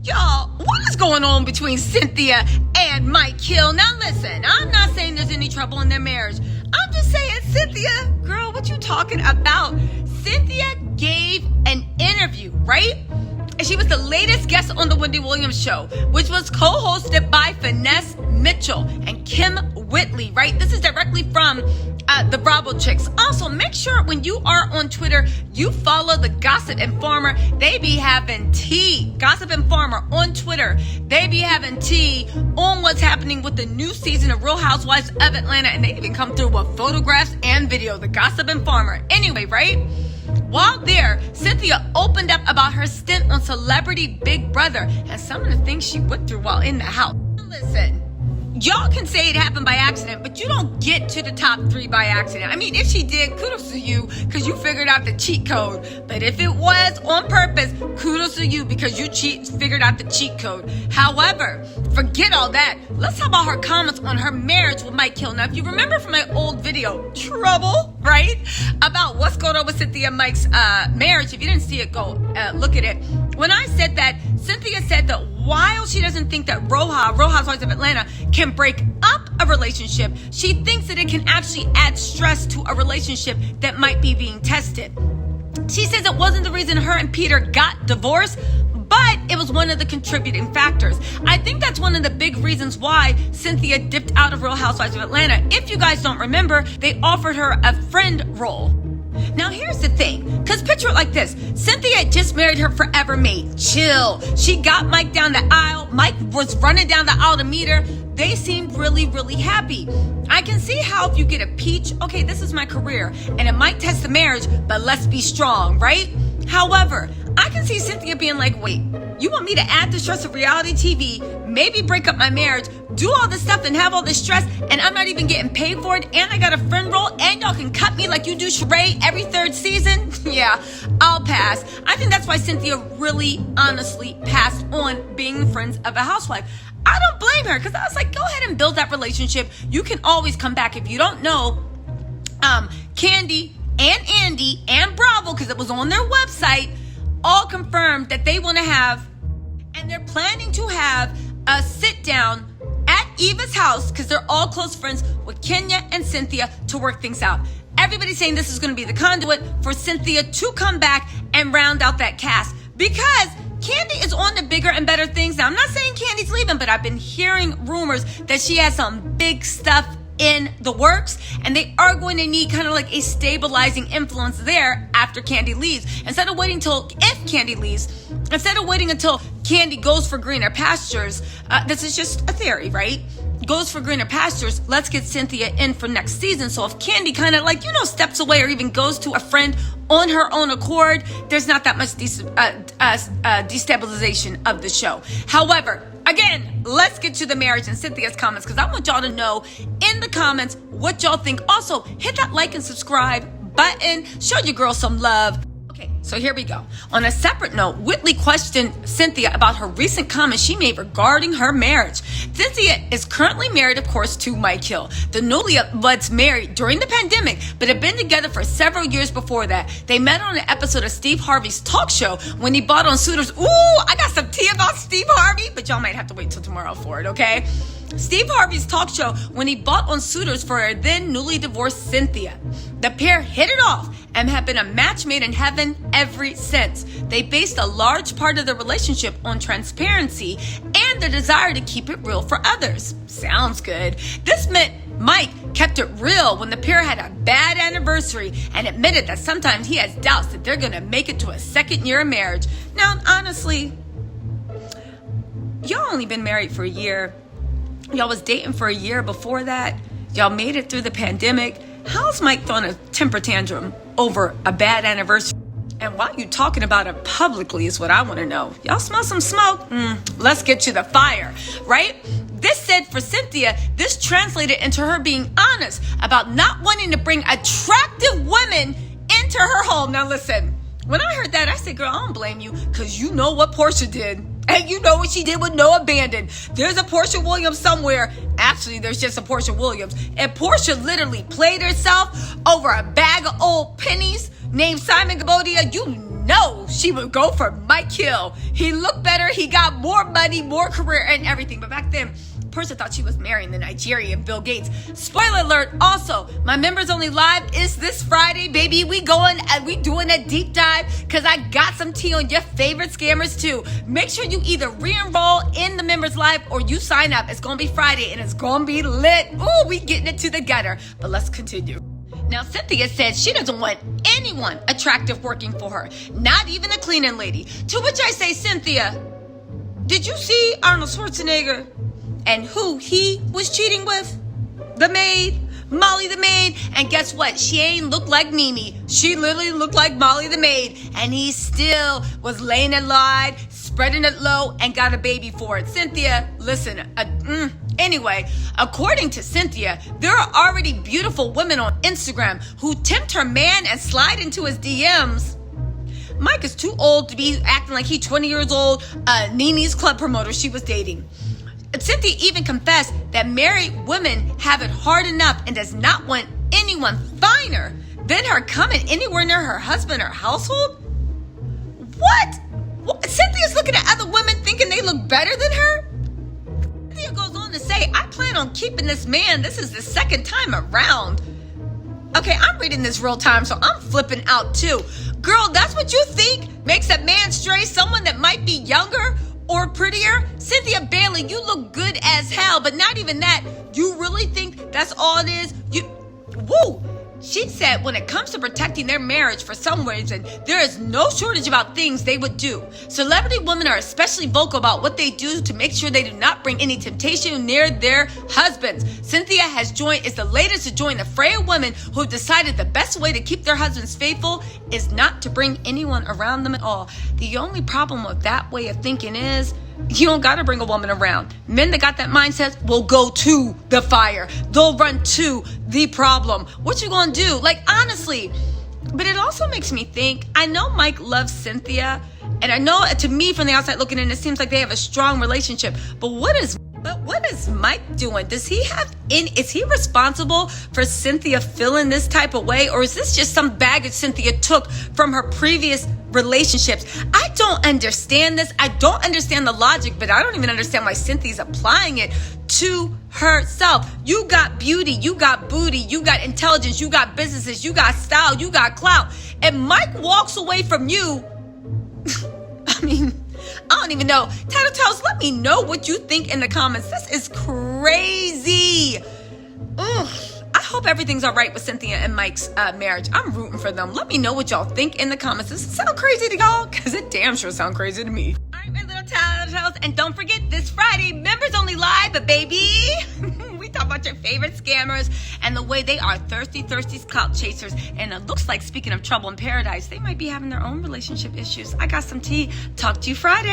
Y'all, what is going on between Cynthia and Mike Hill? Now listen, I'm not saying there's any trouble in their marriage. I'm just saying, Cynthia, girl, what you talking about? Cynthia gave an interview, right? And she was the latest guest on the Wendy Williams show, which was co-hosted by Finesse Mitchell and Kim Whitley, right? This is directly from the Bravo Chicks. Also, make sure when you are on Twitter, you follow the Gossip Informer. They be having tea. Gossip Informer on Twitter. They be having tea on what's happening with the new season of Real Housewives of Atlanta. And they even come through with photographs and video. The Gossip Informer. Anyway, right? While there, Cynthia opened up about her stint on Celebrity Big Brother and some of the things she went through while in the house. Listen. Y'all can say it happened by accident, but you don't get to the top 3 by accident. I mean, if she did, kudos to you, because you figured out the cheat code. But if it was on purpose, kudos to you, because you figured out the cheat code. However, forget all that. Let's talk about her comments on her marriage with Mike Hill. Now, if you remember from my old video, Trouble, right? About what's going on with Cynthia and Mike's marriage. If you didn't see it, go look at it. When I said that, Cynthia said that while she doesn't think that rhoa, Real Housewives of Atlanta, can break up a relationship, she thinks that it can actually add stress to a relationship that might be being tested. She says it wasn't the reason her and Peter got divorced, but it was one of the contributing factors. I think that's one of the big reasons why Cynthia dipped out of Real Housewives of Atlanta. If you guys don't remember, they offered her a friend role. Now here's the thing, because picture it like this. Cynthia just married her forever mate. Chill. She got Mike down the aisle. Mike was running down the aisle to meet her. They seemed really, really happy. I can see how if you get a peach, okay, this is my career, and it might test the marriage, but let's be strong, right? However, I can see Cynthia being like, wait, you want me to add the stress of reality TV, maybe break up my marriage, do all this stuff and have all this stress, and I'm not even getting paid for it, and I got a friend role, and y'all can cut me like you do Sheree every 3rd season? Yeah, I'll pass. I think that's why Cynthia really, honestly passed on being friends of a housewife. I don't blame her, because I was like, go ahead and build that relationship. You can always come back. If you don't know, Candy and Andy and Bravo, because it was on their website, all confirmed that they want to have, and they're planning to have, a sit down at Eva's house, because they're all close friends with Kenya and Cynthia, to work things out. Everybody's saying this is going to be the conduit for Cynthia to come back and round out that cast, because Candy is on to bigger and better things. Now, I'm not saying Candy's leaving, but I've been hearing rumors that she has some big stuff in the works, and they are going to need kind of like a stabilizing influence there after Candy leaves. Instead of waiting until Candy goes for greener pastures, this is just a theory, right? Goes for greener pastures, let's get Cynthia in for next season. So if Candy kind of like, steps away or even goes to a friend on her own accord, there's not that much destabilization of the show. However, again, let's get to the marriage and Cynthia's comments, because I want y'all to know in the comments what y'all think. Also, hit that like and subscribe button. Show your girl some love. Okay, so here we go. On a separate note, Whitley questioned Cynthia about her recent comments she made regarding her marriage. Cynthia is currently married, of course, to Mike Hill. The newlyweds married during the pandemic, but had been together for several years before that. They met on an episode of Steve Harvey's talk show when he bought on Suitors. Ooh, I got some tea about Steve Harvey, but y'all might have to wait till tomorrow for it, okay? Steve Harvey's talk show when he bought on Suitors for her then newly divorced Cynthia. The pair hit it off and have been a match made in heaven ever since. They based a large part of their relationship on transparency and the desire to keep it real for others. Sounds good. This meant Mike kept it real when the pair had a bad anniversary and admitted that sometimes he has doubts that they're going to make it to a 2nd year of marriage. Now, honestly, y'all only been married for a year. Y'all was dating for a year before that. Y'all made it through the pandemic. How's Mike throwing a temper tantrum over a bad anniversary? And why are you talking about it publicly is what I want to know. Y'all smell some smoke? Let's get to the fire, right? This said for Cynthia, this translated into her being honest about not wanting to bring attractive women into her home. Now listen, when I heard that, I said, girl, I don't blame you, because you know what Portia did. And you know what she did with Noah Abandon. There's a Portia Williams somewhere. Actually, there's just a Portia Williams. And Portia literally played herself over a bag of old pennies named Simon Gabodia. You know she would go for Mike Hill. He looked better. He got more money, more career, and everything. But back then, person thought she was marrying the Nigerian Bill Gates. Spoiler alert. Also, my members only live is this Friday, baby. We doing a deep dive because I got some tea on your favorite scammers too. Make sure you either re-enroll in the members live or you sign up. It's gonna be Friday and it's gonna be lit. Ooh, we getting it to the gutter. But let's continue. Now, Cynthia said she doesn't want anyone attractive working for her, not even a cleaning lady. To which I say, Cynthia, did you see Arnold Schwarzenegger and who he was cheating with? The maid, Molly the maid. And guess what? She ain't look like Mimi. She literally looked like Molly the maid. And he still was laying it lied, spreading it low, and got a baby for it. Cynthia, listen, anyway, according to Cynthia, there are already beautiful women on Instagram who tempt her man and slide into his DMs. Mike is too old to be acting like he's 20 years old, Nini's club promoter she was dating. Cynthia even confessed that married women have it hard enough and does not want anyone finer than her coming anywhere near her husband or household. What? Cynthia's looking at other women thinking they look better than her? Cynthia goes on to say, I plan on keeping this man. This is the second time around. Okay, I'm reading this real time, so I'm flipping out too. Girl, that's what you think makes a man stray? Someone that might be younger or prettier? Cynthia Bailey, you look good as hell, but not even that. You really think that's all it is? Woo! She said when it comes to protecting their marriage for some reason, there is no shortage about things they would do. Celebrity women are especially vocal about what they do to make sure they do not bring any temptation near their husbands. Cynthia is the latest to join the fray of women who have decided the best way to keep their husbands faithful is not to bring anyone around them at all. The only problem with that way of thinking is you don't got to bring a woman around. Men that got that mindset will go to the fire. They'll run to the problem. What you gonna do? Like, honestly. But it also makes me think, I know Mike loves Cynthia, and I know to me from the outside looking in, it seems like they have a strong relationship. But what is Mike doing? Is he responsible for Cynthia feeling this type of way? Or is this just some baggage Cynthia took from her previous relationships? I don't understand this. I don't understand the logic, but I don't even understand why Cynthia's applying it to herself. You got beauty, you got booty, you got intelligence, you got businesses, you got style, you got clout. And Mike walks away from you. I mean, I don't even know. Tattle Tells, let me know what you think in the comments. This is crazy. Ugh. I hope everything's all right with Cynthia and Mike's marriage. I'm rooting for them. Let me know what y'all think in the comments. Does it sound crazy to y'all? Because it damn sure sounds crazy to me. All right, my little Tattle Tells. And don't forget, this Friday, members only live, but baby, we talk about your favorite scammers and the way they are thirsty clout chasers. And it looks like, speaking of trouble in paradise, they might be having their own relationship issues. I got some tea. Talk to you Friday.